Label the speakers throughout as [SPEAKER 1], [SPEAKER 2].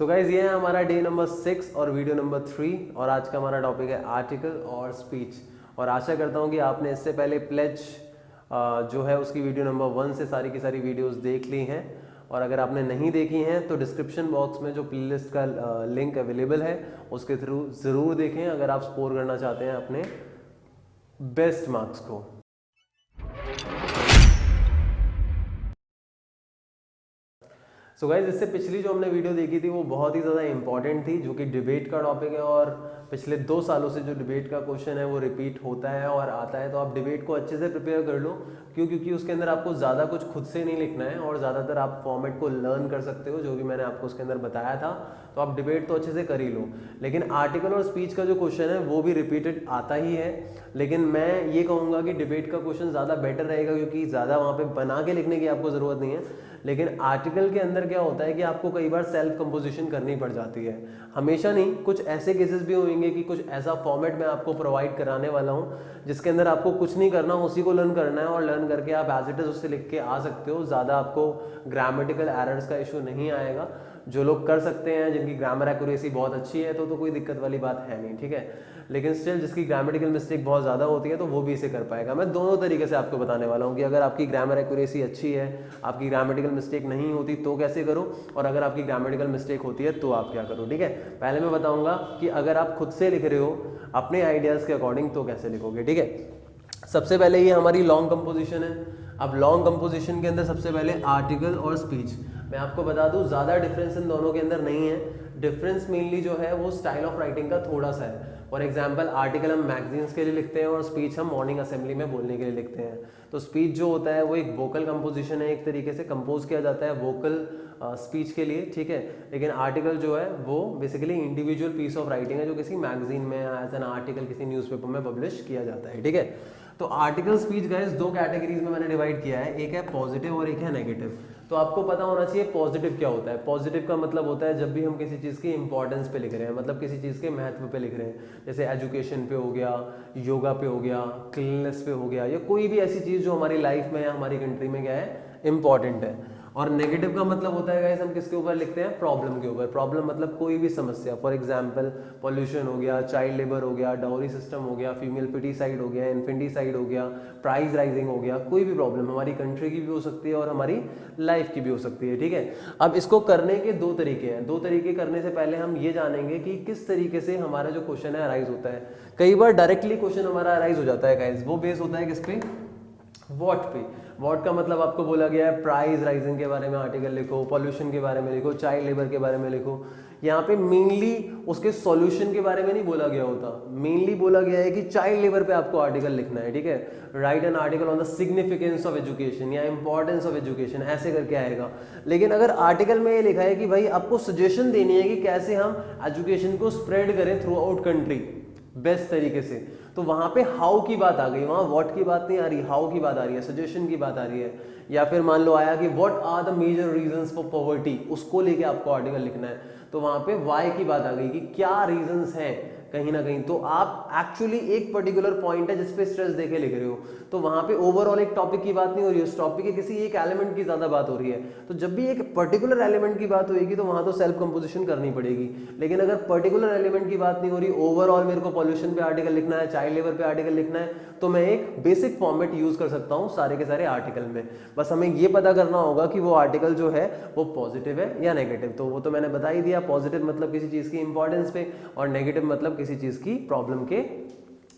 [SPEAKER 1] So guys ये है हमारा डे नंबर 6 और वीडियो नंबर 3 और आज का हमारा टॉपिक है आर्टिकल और स्पीच। और आशा करता हूँ कि आपने इससे पहले प्लेज जो है उसकी वीडियो नंबर 1 से सारी की सारी वीडियोस देख ली हैं। और अगर आपने नहीं देखी हैं तो डिस्क्रिप्शन बॉक्स में जो प्लेलिस्ट का लिंक अवेलेबल है उसके थ्रू ज़रूर देखें अगर आप स्कोर करना चाहते हैं अपने बेस्ट मार्क्स को। सो गाइज इससे पिछली जो हमने वीडियो देखी थी वो बहुत ही ज़्यादा इंपॉर्टेंट थी, जो कि डिबेट का टॉपिक है और पिछले 2 सालों से जो डिबेट का क्वेश्चन है वो रिपीट होता है और आता है। तो आप डिबेट को अच्छे से प्रिपेयर कर लो, क्योंकि उसके अंदर आपको ज़्यादा कुछ खुद से नहीं लिखना है और ज़्यादातर आप फॉर्मेट को लर्न कर सकते हो, जो भी मैंने आपको उसके अंदर बताया था। तो आप डिबेट तो अच्छे से कर ही लो, लेकिन आर्टिकल और स्पीच का जो क्वेश्चन है वो भी रिपीटेड आता ही है। लेकिन मैं ये कहूँगा कि डिबेट का क्वेश्चन ज़्यादा बेटर रहेगा, क्योंकि ज़्यादा वहाँ पे बना के लिखने की आपको ज़रूरत नहीं है। लेकिन आर्टिकल के अंदर क्या होता है कि आपको कई बार सेल्फ कंपोजिशन करनी पड़ जाती है, हमेशा नहीं, कुछ ऐसे केसेस भी होंगे कि कुछ ऐसा फॉर्मेट मैं आपको प्रोवाइड कराने वाला हूँ जिसके अंदर आपको कुछ नहीं करना, उसी को लर्न करना है और लर्न करके आप एज इट इज उससे लिख के आ सकते हो। ज़्यादा आपको ग्रामेटिकल एरर्स का इशू नहीं आएगा। जो लोग कर सकते हैं, जिनकी ग्रामर एक्यूरेसी बहुत अच्छी है तो कोई दिक्कत वाली बात है नहीं, ठीक है। लेकिन स्टिल जिसकी ग्रामेटिकल मिस्टेक बहुत ज़्यादा होती है तो वो भी इसे कर पाएगा। मैं दोनों तरीके से आपको बताने वाला हूँ कि अगर आपकी ग्रामर एक्यूरेसी अच्छी है, आपकी ग्रामेटिकल मिस्टेक नहीं होती तो कैसे करो, और अगर आपकी ग्रामेटिकल मिस्टेक होती है तो आप क्या करो, ठीक है। पहले मैं बताऊँगा कि अगर आप खुद से लिख रहे हो अपने आइडियाज़ के अकॉर्डिंग तो कैसे लिखोगे, ठीक है। सबसे पहले ये हमारी लॉन्ग कंपोजिशन है। अब लॉन्ग कंपोजिशन के अंदर सबसे पहले आर्टिकल और स्पीच। मैं आपको बता दूं ज़्यादा डिफरेंस इन दोनों के अंदर नहीं है। डिफरेंस मेनली जो है वो स्टाइल ऑफ राइटिंग का थोड़ा सा है। फॉर एग्जांपल आर्टिकल हम मैगजीन्स के लिए लिखते हैं और स्पीच हम मॉर्निंग असेंबली में बोलने के लिए लिखते हैं। तो स्पीच जो होता है वो एक वोकल कंपोजिशन है, एक तरीके से कंपोज किया जाता है वोकल स्पीच के लिए, ठीक है। लेकिन आर्टिकल जो है वो basically individual piece of writing है जो किसी मैगजीन में एज एन आर्टिकल किसी न्यूज़पेपर में पब्लिश किया जाता है, ठीक है। तो आर्टिकल स्पीच गाइस 2 कैटेगरीज में मैंने डिवाइड किया है, एक है पॉजिटिव और एक है नेगेटिव। तो आपको पता होना चाहिए पॉजिटिव क्या होता है। पॉजिटिव का मतलब होता है जब भी हम किसी चीज़ की इंपॉर्टेंस पे लिख रहे हैं, मतलब किसी चीज़ के महत्व पे लिख रहे हैं, जैसे एजुकेशन पे हो गया, योगा पे हो गया, क्लीननेस पे हो गया, या कोई भी ऐसी चीज़ जो हमारी लाइफ में या हमारी कंट्री में क्या है, इंपॉर्टेंट है। और नेगेटिव का मतलब होता है गाइस हम किसके ऊपर लिखते हैं, प्रॉब्लम के ऊपर। प्रॉब्लम मतलब कोई भी समस्या, फॉर एग्जांपल पॉल्यूशन हो गया, चाइल्ड लेबर हो गया, डाउरी सिस्टम हो गया, फीमेल फिटिसाइड हो गया, इन्फेंटिसाइड हो गया, प्राइस राइजिंग हो गया, कोई भी प्रॉब्लम हमारी कंट्री की भी हो सकती है और हमारी लाइफ की भी हो सकती है, ठीक है। अब इसको करने के 2 तरीके हैं। 2 तरीके करने से पहले हम ये जानेंगे कि किस तरीके से हमारा जो क्वेश्चन है अराइज होता है। कई बार डायरेक्टली क्वेश्चन हमारा अराइज हो जाता है गाइस, वो बेस होता है किस पे, व्हाट पे। व्हाट का मतलब आपको बोला गया है प्राइस राइजिंग के बारे में आर्टिकल लिखो, पॉल्यूशन के बारे में लिखो, चाइल्ड लेबर के बारे में लिखो। यहाँ पे मेनली उसके सॉल्यूशन के बारे में नहीं बोला गया होता, मेनली बोला गया है कि चाइल्ड लेबर पे आपको आर्टिकल लिखना है, ठीक है। Right an article on the significance of education या इंपॉर्टेंस ऑफ एजुकेशन, ऐसे करके आएगा। लेकिन अगर आर्टिकल में ये लिखा है कि भाई आपको सजेशन देनी है कि कैसे हम एजुकेशन को स्प्रेड करें थ्रू आउट कंट्री बेस्ट तरीके से, तो वहां पे हाउ की बात आ गई, वहां व्हाट की बात नहीं आ रही, हाउ की बात आ रही है, सजेशन की बात आ रही है। या फिर मान लो आया कि what are the major reasons for poverty, उसको लेके आपको आर्टिकल लिखना है, तो वहां पे व्हाई की बात आ गई कि क्या रीजंस हैं कहीं ना कहीं। तो आप एक्चुअली एक पर्टिकुलर पॉइंट है जिसपे स्ट्रेस देके लिख रहे हो, तो वहां पे ओवरऑल एक टॉपिक की बात नहीं हो रही है, उस टॉपिक के किसी एक एलिमेंट की ज्यादा बात हो रही है। तो जब भी एक पर्टिकुलर एलिमेंट की बात होगी तो वहां तो सेल्फ कंपोजिशन करनी पड़ेगी। लेकिन अगर पर्टिकुलर एलिमेंट की बात नहीं हो रही, ओवरऑल मेरे को पॉल्यूशन पे आर्टिकल लिखना है, चाइल्ड लेबर पे आर्टिकल लिखना है, तो मैं एक बेसिक फॉर्मेट यूज कर सकता हूँ सारे के सारे आर्टिकल में। बस हमें ये पता करना होगा कि वो आर्टिकल जो है वो पॉजिटिव है या नेगेटिव। तो वो तो मैंने बता ही दिया, पॉजिटिव मतलब किसी चीज की इंपॉर्टेंस पे और नेगेटिव मतलब किसी चीज की प्रॉब्लम के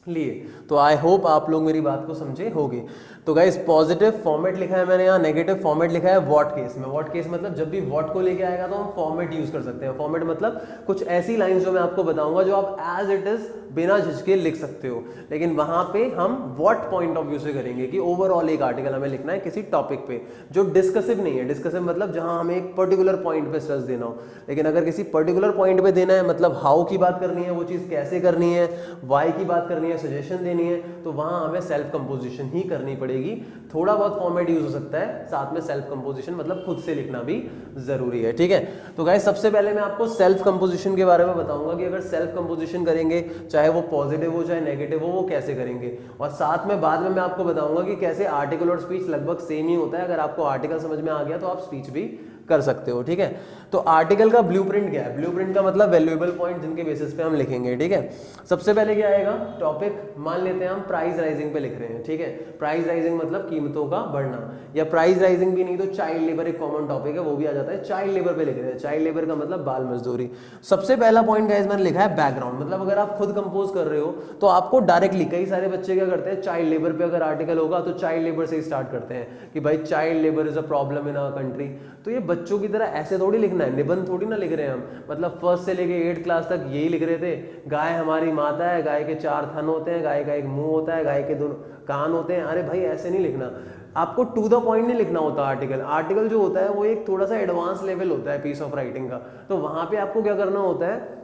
[SPEAKER 1] लिए। तो आई होप आप लोग मेरी बात को समझे होंगे। तो गाइस पॉजिटिव फॉर्मेट लिखा है मैंने यहाँ, नेगेटिव फॉर्मेट लिखा है व्हाट केस में। व्हाट केस मतलब जब भी व्हाट को लेके आएगा तो हम फॉर्मेट यूज कर सकते हैं। फॉर्मेट मतलब कुछ ऐसी लाइंस जो मैं आपको बताऊंगा जो आप एज इट इज बिना झिझके लिख सकते हो, लेकिन वहां पे हम व्हाट पॉइंट ऑफ व्यू से करेंगे कि ओवरऑल एक आर्टिकल हमें लिखना है किसी टॉपिक पे जो डिस्कसिव नहीं है। डिस्कसिव मतलब जहां हमें एक पर्टिकुलर पॉइंट पे स्ट्रेस देना हो, लेकिन अगर किसी पर्टिकुलर पॉइंट पे देना है, मतलब हाउ की बात करनी है, वो चीज कैसे करनी है, वाई की बात करनी है, सजेशन देनी है, तो वहां हमें सेल्फ कंपोजिशन ही करनी पड़ेगी। थोड़ा बहुत फॉर्मेट यूज हो सकता है, साथ में सेल्फ कंपोजिशन मतलब खुद से लिखना भी जरूरी है, ठीक है। तो गाइस सबसे पहले मैं आपको सेल्फ कंपोजिशन के बारे में बताऊंगा कि अगर सेल्फ कंपोजिशन करेंगे, चाहे वो पॉजिटिव हो चाहे नेगेटिव हो, वो कैसे करेंगे। और साथ में बाद में मैं आपको बताऊंगा कि कैसे आर्टिकल और स्पीच लगभग सेम ही होता है। अगर आपको आर्टिकल समझ में आ गया तो आप स्पीच भी कर सकते हो, ठीक है। तो आर्टिकल का ब्लूप्रिंट क्या है? ब्लूप्रिंट का मतलब वैल्यूएबल पॉइंट जिनके बेसिस पे हम लिखेंगे, ठीक है। सबसे पहले क्या आएगा? टॉपिक मान लेते हैं हम प्राइस राइजिंग पे लिख रहे हैं, ठीक है। प्राइस राइजिंग मतलब कीमतों का बढ़ना, या प्राइस राइजिंग भी नहीं तो चाइल्ड लेबर एक कॉमन टॉपिक है, वो भी आ जाता है। चाइल्ड लेबर पे लिख रहे हैं, चाइल्ड लेबर का मतलब बाल मजदूरी। सबसे पहला पॉइंट गाइस मैंने लिखा है बैकग्राउंड, मतलब अगर आप खुद कंपोज कर रहे हो तो आपको डायरेक्टली, कई सारे बच्चे क्या करते हैं, चाइल्ड लेबर पे अगर आर्टिकल होगा तो चाइल्ड लेबर से ही स्टार्ट करते हैं कि भाई child labour is a problem in our country. तो ये बच्चों की तरह ऐसे थोड़ी लिखना है, निबंध थोड़ी ना लिख रहे हैं हम, मतलब फर्स्ट से लेके 8th क्लास तक यही लिख रहे थे, गाय हमारी माता है, गाय के 4 थन होते हैं, गाय का एक मुंह होता है, गाय के 2 कान होते हैं। अरे भाई ऐसे नहीं लिखना, आपको टू द पॉइंट नहीं लिखना होता। आर्टिकल आर्टिकल जो होता है वो एक थोड़ा सा एडवांस लेवल होता है पीस ऑफ राइटिंग का। तो वहां पे आपको क्या करना होता है,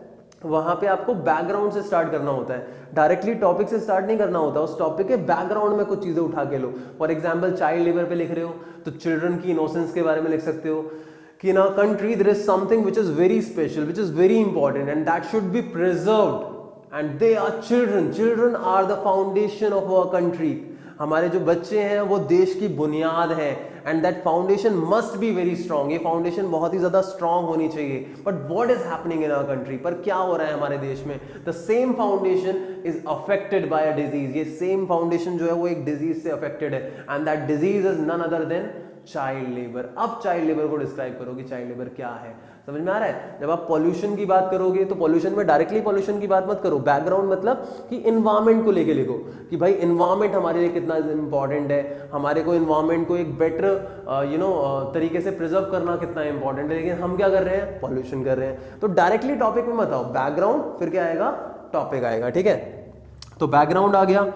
[SPEAKER 1] वहां पे आपको बैकग्राउंड से स्टार्ट करना होता है, डायरेक्टली टॉपिक से स्टार्ट नहीं करना होता। उस टॉपिक के बैकग्राउंड में कुछ चीजें उठा के लो। फॉर एग्जांपल चाइल्ड लेबर पे लिख रहे हो तो चिल्ड्रन की इनोसेंस के बारे में लिख सकते हो कि in our country there is something which is very special, which is very important and that should be preserved and they are children, children are the foundation of our country. हमारे जो बच्चे हैं वो देश की बुनियाद है and that foundation must be very strong. ये फाउंडेशन बहुत ही ज्यादा स्ट्रॉन्ग होनी चाहिए। But what is happening in our country, पर क्या हो रहा है हमारे देश में? The same foundation is affected by a disease. ये सेम फाउंडेशन जो है वो एक डिजीज से अफेक्टेड है and that disease is none other than child labour. अब चाइल्ड लेबर को डिस्क्राइब करो कि चाइल्ड लेबर क्या है, समझ में आ रहा है? जब आप पॉल्यूशन की बात करोगे तो पॉल्यूशन में डायरेक्टली पॉल्यूशन की बात मत करो, बैकग्राउंड मतलब कि इन्वायरमेंट को लेके लिखो कि भाई इन्वायरमेंट हमारे लिए कितना इंपॉर्टेंट है, हमारे को इन्वायरमेंट को एक बेटर तरीके से प्रिजर्व करना कितना इंपॉर्टेंट है। लेकिन हम क्या कर रहे हैं? पॉल्यूशन कर रहे हैं। तो डायरेक्टली टॉपिक में मत आओ, बैकग्राउंड फिर क्या आएगा? टॉपिक आएगा, ठीक है। तो बैकग्राउंड आ गया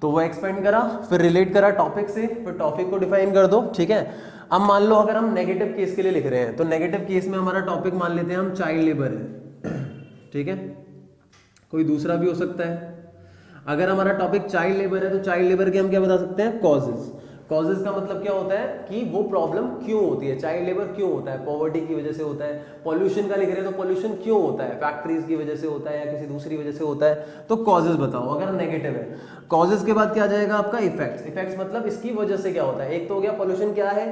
[SPEAKER 1] तो वो एक्सपेंड करा, फिर रिलेट करा टॉपिक से, फिर टॉपिक को डिफाइन कर दो, ठीक है। अब मान लो अगर हम नेगेटिव केस के लिए लिख रहे हैं तो नेगेटिव केस में हमारा टॉपिक मान लेते हैं हम चाइल्ड लेबर है, ठीक है। कोई दूसरा भी हो सकता है। अगर हमारा टॉपिक चाइल्ड लेबर है तो चाइल्ड लेबर के हम क्या बता सकते हैं? कॉजेज। कॉजेज का मतलब क्या होता है कि वो प्रॉब्लम क्यों होती है, चाइल्ड लेबर क्यों होता है? पॉवर्टी की वजह से होता है। पॉल्यूशन का लिख रहे हैं तो पॉल्यूशन क्यों होता है? फैक्ट्रीज की वजह से होता है या किसी दूसरी वजह से होता है? तो कॉजेज बताओ अगर नेगेटिव है। कॉजेज के बाद क्या आ जाएगा आपका? इफेक्ट्स। इफेक्ट्स मतलब इसकी वजह से क्या होता है। एक तो हो गया पॉल्यूशन क्या है,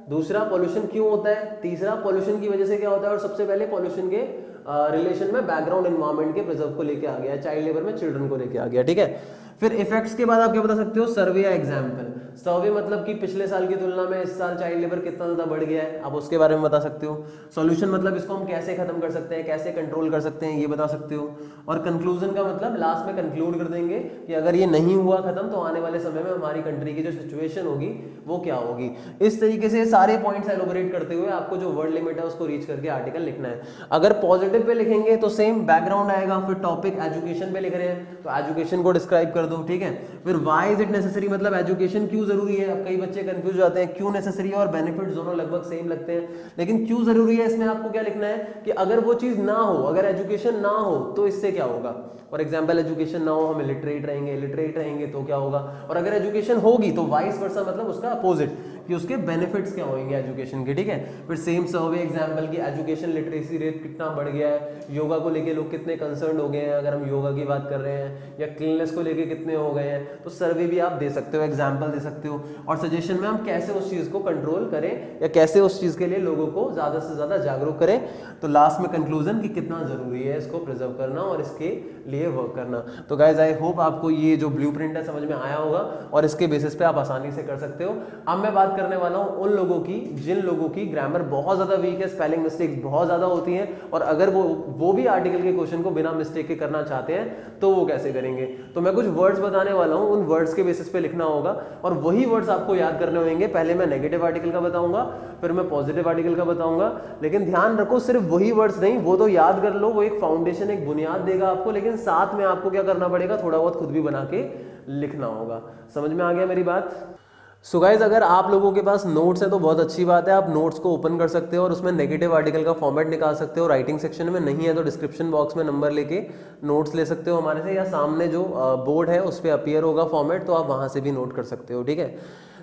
[SPEAKER 1] दूसरा पॉल्यूशन क्यों होता है, तीसरा पॉल्यूशन की वजह से क्या होता है, और सबसे पहले पॉल्यूशन के रिलेशन में बैकग्राउंड एनवायरनमेंट के प्रिजर्व को लेके आ गया, चाइल्ड लेबर में चिल्ड्रन को लेके आ गया, ठीक है। फिर इफेक्ट्स के बाद आप क्या बता सकते हो? सर्वे या एग्जाम्पल। सर्वे मतलब कि पिछले साल की तुलना में इस साल चाइल्ड लेबर कितना ज्यादा बढ़ गया है, आप उसके बारे में बता सकते हो। सॉल्यूशन मतलब इसको हम कैसे खत्म कर सकते हैं, कैसे कंट्रोल कर सकते हैं, ये बता सकते हो। और कंक्लूजन का मतलब लास्ट में कंक्लूड कर देंगे कि अगर ये नहीं हुआ खत्म तो आने वाले समय में हमारी कंट्री की जो सिचुएशन होगी वो क्या होगी। इस तरीके से सारे पॉइंट्स एलोबरेट करते हुए आपको जो वर्ड लिमिट है उसको रीच करके आर्टिकल लिखना है। अगर पॉजिटिव पे लिखेंगे तो सेम बैकग्राउंड आएगा, फिर टॉपिक एजुकेशन पे लिख रहे हैं तो एजुकेशन को डिस्क्राइब कर दो, ठीक है। फिर व्हाई इज इट नेसेसरी मतलब एजुकेशन क्यों जरूरी है। अब कई बच्चे कंफ्यूज हो जाते हैं, क्यों नेसेसरी है और बेनिफिट्स दोनों लगभग सेम लगते हैं, लेकिन क्यों जरूरी है इसमें आपको क्या लिखना है कि अगर वो चीज ना हो, अगर एजुकेशन ना हो तो इससे क्या होगा। फॉर एग्जाम्पल एजुकेशन ना हो हम इलिटरेट रहेंगे, इलिटरेट रहेंगे तो क्या होगा, और अगर एजुकेशन होगी तो वाइस वर्सा मतलब उसका अपोजिट कि उसके बेनिफिट्स क्या होंगे एजुकेशन के, ठीक है। फिर सेम सर्वे एग्जांपल की एजुकेशन लिटरेसी रेट कितना बढ़ गया है, योगा को लेके लोग कितने कंसर्न हो गए हैं अगर हम योगा की बात कर रहे हैं, या क्लीननेस को लेके कितने हो गए हैं, तो सर्वे भी आप दे सकते हो, एग्जांपल दे सकते हो। और सजेशन में हम कैसे उस चीज को कंट्रोल करें या कैसे उस चीज के लिए लोगों को ज्यादा से ज्यादा जागरूक करें। तो लास्ट में कंक्लूजन कि कितना जरूरी है इसको प्रिजर्व करना और इसके लिए वर्क करना। तो गाइज आई होप आपको ये जो ब्लूप्रिंट है समझ में आया होगा और इसके बेसिस पे आप आसानी से कर सकते हो। अब मैं बात करने वाला हूं उन लोगों की जिन लोगों की ग्रामर बहुत ज्यादा वीक है, स्पेलिंग मिस्टेक्स बहुत ज्यादा होती हैं, और अगर वो भी आर्टिकल के क्वेश्चन को बिना मिस्टेक के करना चाहते हैं तो वो कैसे करेंगे। तो मैं कुछ वर्ड्स बताने वाला हूं, उन वर्ड्स के बेसिस पे लिखना होगा और वही वर्ड्स आपको याद करने होंगे। पहले मैं नेगेटिव आर्टिकल का बताऊंगा, फिर मैं पॉजिटिव आर्टिकल का बताऊंगा, लेकिन ध्यान रखो सिर्फ वही वर्ड्स नहीं, वो तो याद कर लो, वो एक फाउंडेशन एक बुनियाद देगा आपको, लेकिन साथ में आपको क्या करना पड़ेगा, थोड़ा बहुत खुद भी बना के लिखना होगा। समझ में आ गया मेरी बात। सो गाइज अगर आप लोगों के पास नोट्स है तो बहुत अच्छी बात है, आप नोट्स को ओपन कर सकते हो और उसमें नेगेटिव आर्टिकल का फॉर्मेट निकाल सकते हो। राइटिंग सेक्शन में नहीं है तो डिस्क्रिप्शन बॉक्स में नंबर लेके नोट्स ले सकते हो हमारे से, या सामने जो बोर्ड है उस पर अपीयर होगा फॉर्मेट, तो आप वहाँ से भी नोट कर सकते हो, ठीक है।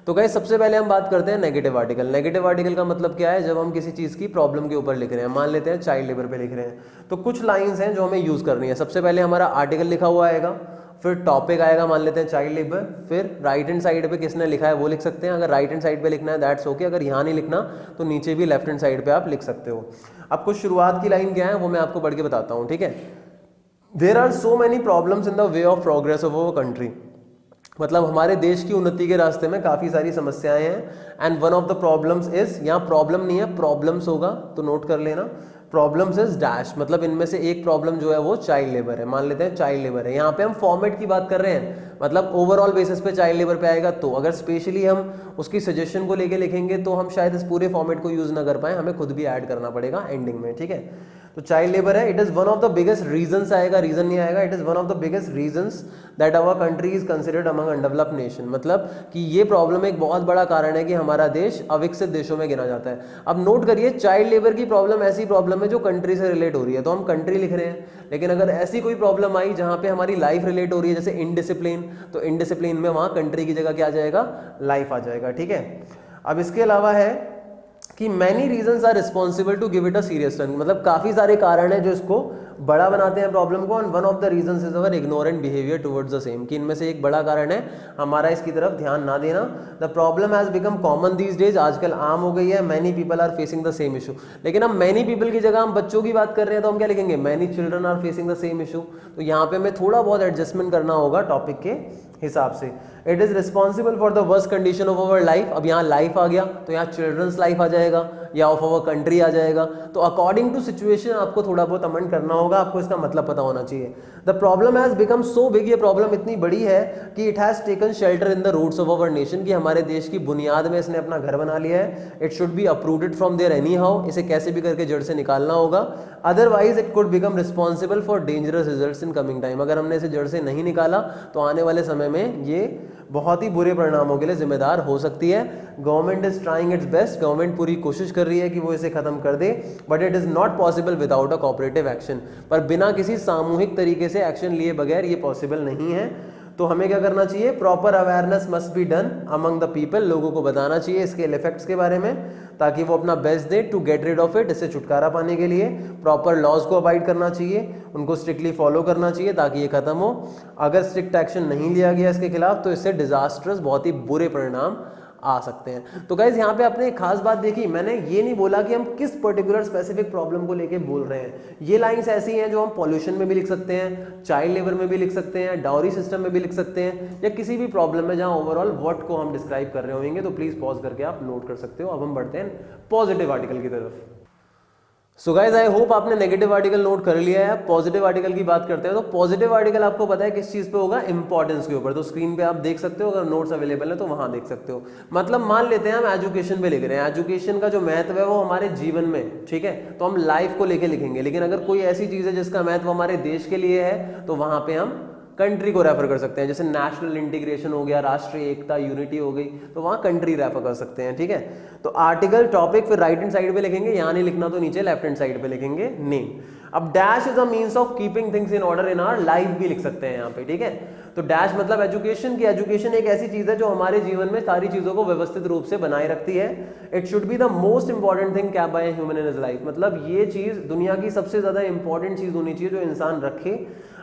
[SPEAKER 1] तो गाइस सबसे पहले हम बात करते हैं नेगेटिव आर्टिकल। नेगेटिव आर्टिकल का मतलब क्या है, जब हम किसी चीज़ की प्रॉब्लम के ऊपर लिख रहे हैं, मान लेते हैं चाइल्ड लेबर पे लिख रहे हैं, तो कुछ लाइंस हैं जो हमें यूज़ करनी है। सबसे पहले हमारा आर्टिकल लिखा हुआ आएगा, फिर टॉपिक आएगा, मान लेते हैं चाइल्ड लेबर, फिर राइट हैंड साइड पे किसने लिखा है वो लिख सकते हैं, अगर राइट हैंड साइड पे लिखना है दैट्स ओके, अगर यहाँ नहीं लिखना तो नीचे भी लेफ्ट हैंड साइड पे आप लिख सकते हो। अब कुछ शुरुआत की लाइन क्या है वो मैं आपको पढ़ के बताता हूँ, ठीक है। There are so many problems in the way of progress of our country, मतलब हमारे देश की उन्नति के रास्ते में काफ़ी सारी समस्याएं हैं। And one of the problems is, यहाँ प्रॉब्लम नहीं है प्रॉब्लम्स होगा तो नोट कर लेना, प्रॉब्लम्स इज डैश, मतलब इनमें से एक प्रॉब्लम जो है वो चाइल्ड लेबर है, मान लेते हैं चाइल्ड लेबर है। यहाँ पे हम फॉर्मेट की बात कर रहे हैं, मतलब ओवरऑल बेसिस पे चाइल्ड लेबर पे आएगा, तो अगर स्पेशली हम उसकी सजेशन को लेके लिखेंगे तो हम शायद इस पूरे फॉर्मेट को यूज ना कर पाए, हमें खुद भी ऐड करना पड़ेगा एंडिंग में, ठीक है। तो चाइल्ड लेबर है, it is one of the biggest reasons आएगा, रीजन नहीं आएगा, it is one of the biggest reasons that our country is considered among undeveloped nation, मतलब कि ये प्रॉब्लम एक बहुत बड़ा कारण है कि हमारा देश अविकसित देशों में गिना जाता है। अब नोट करिए, चाइल्ड लेबर की प्रॉब्लम ऐसी प्रॉब्लम है जो कंट्री से रिलेट हो रही है, तो हम कंट्री लिख रहे हैं, लेकिन अगर ऐसी कोई प्रॉब्लम आई जहां पे हमारी लाइफ रिलेट हो रही है, जैसे इनडिसिप्लिन, तो इनडिसिप्लिन में वहां कंट्री की जगह क्या आ जाएगा, लाइफ आ जाएगा, ठीक है। अब इसके अलावा है कि many reasons are responsible to give it a serious turn, मतलब काफी सारे कारण हैं जो इसको बड़ा बनाते हैं प्रॉब्लम को, and one of the reasons is our ignorant behaviour towards the same, कि इनमें से एक बड़ा कारण है हमारा इसकी तरफ ध्यान ना देना। The problem has become common these days, आजकल आम हो गई है, many people are facing the same issue, लेकिन हम मैनी पीपल की जगह हम बच्चों की बात कर रहे हैं तो हम क्या लिखेंगे, many children are facing the same issue, तो यहाँ पे हमें थोड़ा बहुत एडजस्टमेंट करना होगा टॉपिक के हिसाब से। It is responsible for the worst condition of our life, अब यहाँ लाइफ आ गया तो यहाँ चिल्ड्रंस लाइफ आ जाएगा या ऑफ अवर कंट्री आ जाएगा, तो अकॉर्डिंग टू सिचुएशन आपको थोड़ा बहुत अमेंड करना होगा, आपको इसका मतलब पता होना चाहिए। The problem has become so big, ये प्रॉब्लम इतनी बड़ी है कि it has taken shelter in the roots of our nation, कि हमारे देश की बुनियाद में इसने अपना घर बना लिया है। It should be uprooted from there anyhow, इसे कैसे भी करके जड़ से निकालना होगा, otherwise it could become responsible for dangerous results in coming time, अगर हमने इसे जड़ से नहीं निकाला तो आने वाले समय में ये बहुत ही बुरे परिणामों के लिए जिम्मेदार हो सकती है। Government is trying it's best, government पूरी कोशिश कर रही है कि वो इसे खत्म कर दे, but it is not possible without a cooperative action, पर बिना किसी सामूहिक तरीके से एक्शन लिए बगैर ये पॉसिबल नहीं है। तो हमें क्या करना चाहिए, proper awareness must be done among the people, लोगों को बताना चाहिए इसके इफेक्ट्स के बारे में, ताकि वो अपना बेस्ट दे to get rid of it, इससे छुटकारा पाने के लिए। प्रॉपर लॉज को अवॉइड करना चाहिए, उनको स्ट्रिक्टली फॉलो करना चाहिए ताकि ये खत्म हो। अगर स्ट्रिक्ट एक्शन नहीं लिया गया इसके खिलाफ तो इससे डिजास्टर्स, बहुत ही बुरे परिणाम आ सकते हैं। तो गाइज यहाँ पे आपने एक खास बात देखी, मैंने ये नहीं बोला कि हम किस पर्टिकुलर स्पेसिफिक प्रॉब्लम को लेके बोल रहे हैं, ये लाइंस ऐसी हैं जो हम पॉल्यूशन में भी लिख सकते हैं, चाइल्ड लेबर में भी लिख सकते हैं, डाउरी सिस्टम में भी लिख सकते हैं, या किसी भी प्रॉब्लम में जहां ओवरऑल व्हाट को हम डिस्क्राइब कर रहे होंगे, तो प्लीज पॉज करके आप नोट कर सकते हो। अब हम बढ़ते हैं पॉजिटिव आर्टिकल की तरफ। सो गाइज आई होप आपने नेगेटिव आर्टिकल नोट कर लिया है। पॉजिटिव आर्टिकल की बात करते हैं, तो पॉजिटिव आर्टिकल आपको पता है किस चीज पे होगा, इंपॉर्टेंस के ऊपर, तो स्क्रीन पे आप देख सकते हो, अगर नोट्स अवेलेबल है तो वहां देख सकते हो। मतलब मान लेते हैं हम एजुकेशन पे लिख रहे हैं, एजुकेशन का जो महत्व है वो हमारे जीवन में, ठीक है, तो हम लाइफ को लेके लिखेंगे, लेकिन अगर कोई ऐसी चीज है जिसका महत्व हमारे देश के लिए है तो वहां पे हम कंट्री को रेफर कर सकते हैं, जैसे नेशनल इंटीग्रेशन हो गया, राष्ट्रीय एकता, यूनिटी हो गई, तो वहां कंट्री रेफर कर सकते हैं, ठीक है। तो आर्टिकल, टॉपिक, फिर राइट हैंड साइड पे लिखेंगे, यहां नहीं लिखना तो नीचे लेफ्ट हैंड साइड पे लिखेंगे नेम। अब dash is a means of keeping things in order in our life भी लिख सकते हैं यहाँ पे, ठीक है। तो डैश मतलब एजुकेशन की, एजुकेशन एक ऐसी चीज है जो हमारे जीवन में सारी चीजों को व्यवस्थित रूप से बनाए रखती है। It should be the most important thing capped by human in his life, मतलब ये चीज दुनिया की सबसे ज्यादा इंपॉर्टेंट चीज होनी चाहिए जो इंसान रखे।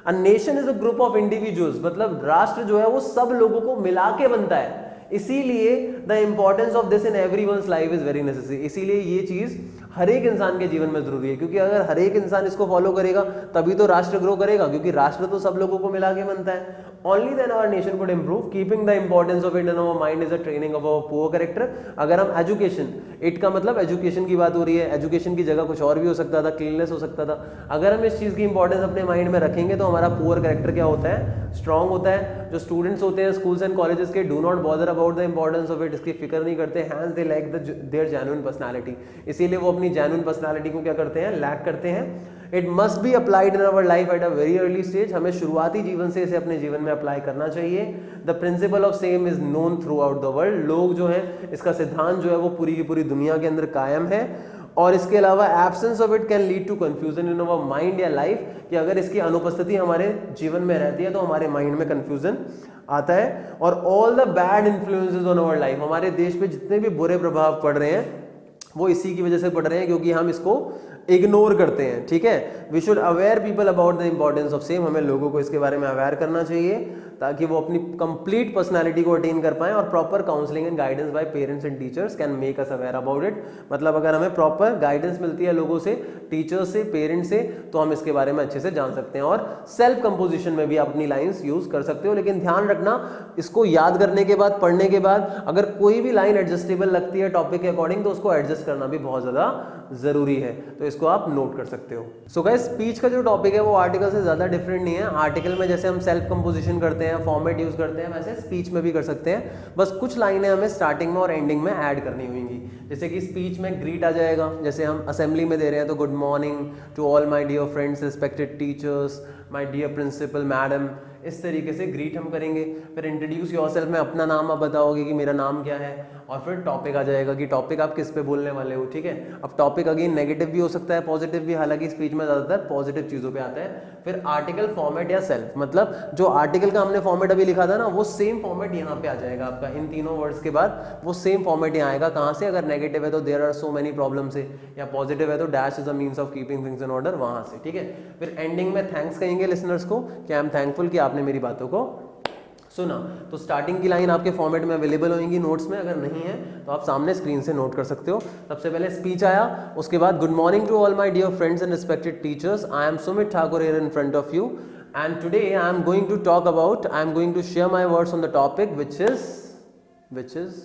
[SPEAKER 1] A nation is a group of individuals, मतलब राष्ट्र जो है वो सब लोगों को मिला के बनता है, इसीलिए the importance of this in everyone's life is very necessary, इसीलिए ये चीज हर एक इंसान के जीवन में जरूरी है, क्योंकि अगर हर एक इंसान इसको फॉलो करेगा तभी तो राष्ट्र ग्रो करेगा, क्योंकि राष्ट्र तो सब लोगों को मिला के बनता है। Only then our nation could improve, keeping the importance of it in our mind is a training of our poor character. अगर हम एजुकेशन, इट का मतलब एजुकेशन की बात हो रही है, एजुकेशन की जगह कुछ और भी हो सकता था, क्लीननेस हो सकता था। अगर हम इस चीज की इंपॉर्टेंस अपने माइंड में रखेंगे तो हमारा पुअर कैरेक्टर क्या होता है, स्ट्रांग होता है। जो स्टूडेंट्स होते हैं स्कूल्स एंड कॉलेजेस के, do not bother about the importance of it, इसकी फिक्र नहीं करते, hence they lack their genuine personality, इसीलिए वो अपनी जेन्युइन पर्सनालिटी को क्या करते हैं, लैक करते हैं। It must be applied in our life at a very early stage, हमें शुरुआती जीवन से इसे अपने जीवन में अप्लाई करना चाहिए। The principle of same is known through out the world, लोग जो है इसका सिद्धांत जो है वो पूरी की पूरी दुनिया के अंदर कायम है। और इसके अलावा absence of it can lead to confusion in our mind या लाइफ, कि अगर इसकी अनुपस्थिति हमारे जीवन में रहती है तो हमारे माइंड में कंफ्यूजन आता है। और all the bad influences on our life, हमारे देश पे जितने भी बुरे प्रभाव पड़ रहे हैं वो इसी की वजह से पड़ रहे हैं, क्योंकि हम इसको इग्नोर करते हैं, ठीक है। We should aware people about the importance of same, हमें लोगों को इसके बारे में अवेयर करना चाहिए ताकि वो अपनी कंप्लीट पर्सनालिटी को अटेन कर पाएं, और proper counselling and guidance bye parents and teachers can make us aware about it. मतलब अगर हमें प्रॉपर गाइडेंस मिलती है लोगों से, टीचर्स से, पेरेंट्स से, तो हम इसके बारे में अच्छे से जान सकते हैं। और सेल्फ कंपोजिशन में भी आप अपनी लाइंस यूज कर सकते हो, लेकिन ध्यान रखना इसको याद करने के बाद, पढ़ने के बाद अगर कोई भी लाइन एडजस्टेबल लगती है टॉपिक के अकॉर्डिंग तो उसको एडजस्ट करना भी बहुत ज्यादा जरूरी है, तो इसको आप नोट कर सकते हो। सो गाइस, स्पीच का जो टॉपिक है वो आर्टिकल से ज्यादा डिफरेंट नहीं है। आर्टिकल में जैसे हम सेल्फ कंपोजिशन करते हैं, फॉर्मेट यूज करते हैं, वैसे स्पीच में भी कर सकते हैं। बस कुछ लाइनें हमें स्टार्टिंग में और एंडिंग में ऐड करनी होंगी। जैसे कि स्पीच में ग्रीट आ जाएगा, जैसे हम असेंबली में दे रहे हैं तो good morning to all my dear friends, respected teachers, my dear principal madam, इस तरीके से ग्रीट हम करेंगे। फिर इंट्रोड्यूस योरसेल्फ में अपना नाम आप बताओगे कि मेरा नाम क्या है, और फिर टॉपिक आ जाएगा कि टॉपिक आप किस पे बोलने वाले हो, ठीक है। अब टॉपिक अगेन नेगेटिव भी हो सकता है, पॉजिटिव भी, हालांकि स्पीच में ज़्यादातर पॉजिटिव चीज़ों पे आता है। फिर आर्टिकल फॉर्मेट या सेल्फ, मतलब जो आर्टिकल का हमने फॉर्मेट अभी लिखा था ना, वो सेम फॉर्मेट यहाँ पे आ जाएगा आपका। इन तीनों वर्ड्स के बाद वो सेम फॉर्मेट यहाँ आएगा। कहाँ से? अगर नेगेटिव है तो there are so many problem से, या पॉजिटिव है तो dash is a means of keeping things in order, वहाँ से, ठीक है। फिर एंडिंग में थैंक्स कहेंगे लिसनर्स को कि आई एम थैंकफुल कि आपने मेरी बातों को सुना। तो स्टार्टिंग की लाइन आपके फॉर्मेट में अवेलेबल होंगी नोट्स में, अगर नहीं है तो आप सामने स्क्रीन से नोट कर सकते हो। सबसे पहले स्पीच आया, उसके बाद good morning to all my dear friends and respected teachers, I am Sumit Thakur here in front of you and today I am going to talk about, I am going to share my words on the topic which is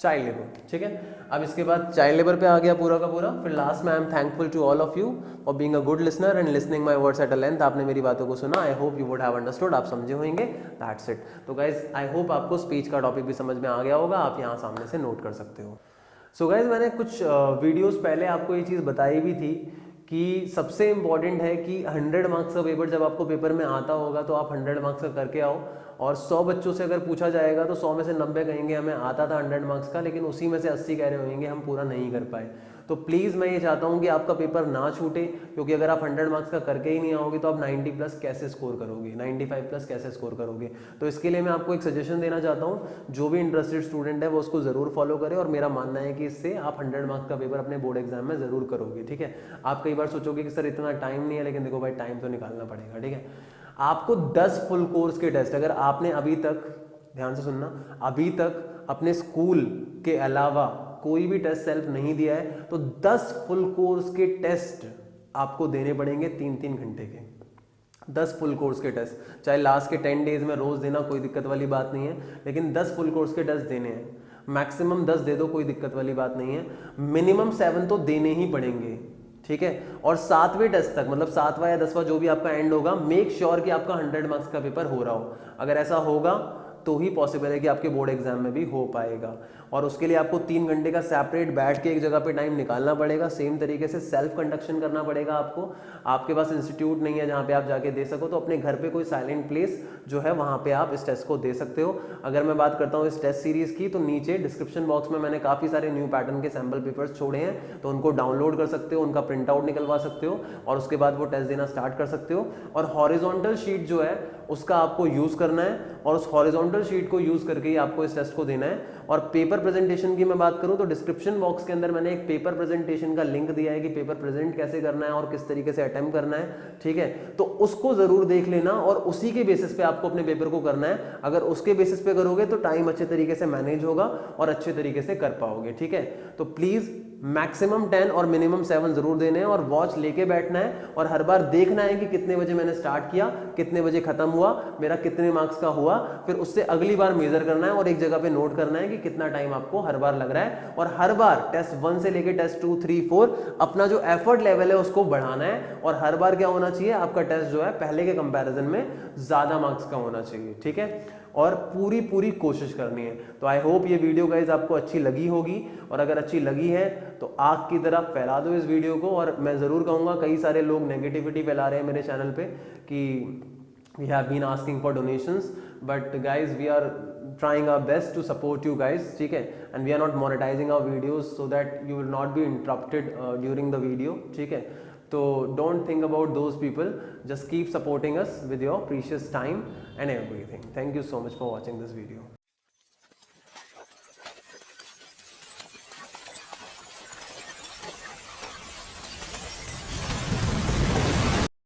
[SPEAKER 1] child labour, ठीक है। अब इसके बाद child labour पे आ गया पूरा का पूरा। फिर लास्ट में I am thankful to all of you for being a good listener and listening my words at a length, आपने मेरी बातों को सुना, I hope you would have understood, आप समझे होंगे, दैट्स इट। तो गाइज आई होप आपको स्पीच का टॉपिक भी समझ में आ गया होगा, आप यहाँ सामने से नोट कर सकते हो। सो गाइज, मैंने कुछ वीडियोज़ पहले आपको ये चीज़ बताई भी थी कि सबसे इंपॉर्टेंट है कि 100 मार्क्स का पेपर जब आपको पेपर में आता होगा तो आप 100 मार्क्स का करके आओ। और 100 बच्चों से अगर पूछा जाएगा तो 100 में से 90 कहेंगे हमें आता था 100 मार्क्स का, लेकिन उसी में से 80 कह रहे होंगे हम पूरा नहीं कर पाए। तो प्लीज़ मैं ये चाहता हूँ कि आपका पेपर ना छूटे, क्योंकि अगर आप 100 मार्क्स का करके ही नहीं आओगे तो आप 90 प्लस कैसे स्कोर करोगे, 95 प्लस कैसे स्कोर करोगे। तो इसके लिए मैं आपको एक सजेशन देना चाहता हूँ, जो भी इंटरेस्टेड स्टूडेंट है वो उसको ज़रूर फॉलो करे, और मेरा मानना है कि इससे आप 100 मार्क्स का पेपर अपने बोर्ड एग्जाम में ज़रूर करोगे, ठीक है। आप कई बार सोचोगे कि सर इतना टाइम नहीं है, लेकिन देखो भाई टाइम तो निकालना पड़ेगा, ठीक है। आपको 10 फुल कोर्स के टेस्ट, अगर आपने अभी तक, ध्यान से सुनना, अभी तक अपने स्कूल के अलावा कोई भी टेस्ट सेल्फ नहीं दिया है तो 10 फुल कोर्स के टेस्ट आपको देने पड़ेंगे 3-3 घंटे के। 10 फुल कोर्स के टेस्ट, चाहे लास्ट के 10 डेज में रोज देना, कोई दिक्कत वाली बात नहीं है, लेकिन 10 फुल कोर्स के टेस्ट देने हैं। मैक्सिमम 10 दे दो, कोई दिक्कत वाली बात नहीं है, मिनिमम 7 तो देने ही पड़ेंगे, ठीक है। और 7वें टेस्ट तक, मतलब 7वां या 10वां जो भी आपका एंड होगा, मेक श्योर कि आपका 100 मार्क्स का पेपर हो रहा हो। अगर ऐसा होगा तो ही पॉसिबल है कि आपके बोर्ड एग्जाम में भी हो पाएगा। और उसके लिए आपको 3 घंटे का सेपरेट बैठ के एक जगह पे टाइम निकालना पड़ेगा। सेम तरीके से सेल्फ कंडक्शन करना पड़ेगा आपको। आपके पास इंस्टीट्यूट नहीं है जहाँ पे आप जाके दे सको, तो अपने घर पे कोई साइलेंट प्लेस जो है वहाँ पे आप इस टेस्ट को दे सकते हो। अगर मैं बात करता हूँ इस टेस्ट सीरीज की, तो नीचे डिस्क्रिप्शन बॉक्स में मैंने काफ़ी सारे न्यू पैटर्न के सैम्पल पेपर्स छोड़े हैं, तो उनको डाउनलोड कर सकते हो, उनका प्रिंट आउट निकलवा सकते हो और उसके बाद वो टेस्ट देना स्टार्ट कर सकते हो। और हॉरिजॉन्टल शीट जो है उसका आपको यूज़ करना है, और उस हॉरिजॉन्टल शीट को यूज़ करके ही आपको इस टेस्ट को देना है। और पेपर प्रेजेंटेशन की मैं बात करूं तो डिस्क्रिप्शन बॉक्स के अंदर मैंने एक पेपर प्रेजेंटेशन का लिंक दिया है कि पेपर प्रेजेंट कैसे करना है और किस तरीके से अटेम्प्ट करना है, ठीक है। तो उसको जरूर देख लेना और उसी के बेसिस पे आपको अपने पेपर को करना है। अगर उसके बेसिस पे करोगे तो टाइम अच्छे तरीके से मैनेज होगा और अच्छे तरीके से कर पाओगे, ठीक है। तो प्लीज मैक्सिमम 10 और मिनिमम 7 जरूर देने हैं, और वॉच लेके बैठना है और हर बार देखना है कि कितने बजे मैंने स्टार्ट किया, कितने बजे खत्म हुआ, मेरा कितने मार्क्स का हुआ। फिर उससे अगली बार मेजर करना है और एक जगह पे नोट करना है कि कितना टाइम आपको हर बार लग रहा है। और हर बार टेस्ट 1 से लेके टेस्ट 2, 3, 4 अपना जो एफर्ट लेवल है उसको बढ़ाना है। और हर बार क्या होना चाहिए, आपका टेस्ट जो है पहले के कंपैरिजन में ज्यादा मार्क्स का होना चाहिए, ठीक है। और पूरी कोशिश करनी है। तो आई होप ये वीडियो गाइज आपको अच्छी लगी होगी, और अगर अच्छी लगी है तो आग की तरह फैला दो इस वीडियो को। और मैं ज़रूर कहूँगा, कई सारे लोग नेगेटिविटी फैला रहे हैं मेरे चैनल पे कि we have been asking for donations, but guys we are trying our best to support you guys, ठीक है। and we are not monetizing our videos so that you will not be interrupted during the video, ठीक है। तो don't think about those people, just keep supporting us with your precious time and everything. Thank you so much for watching this video.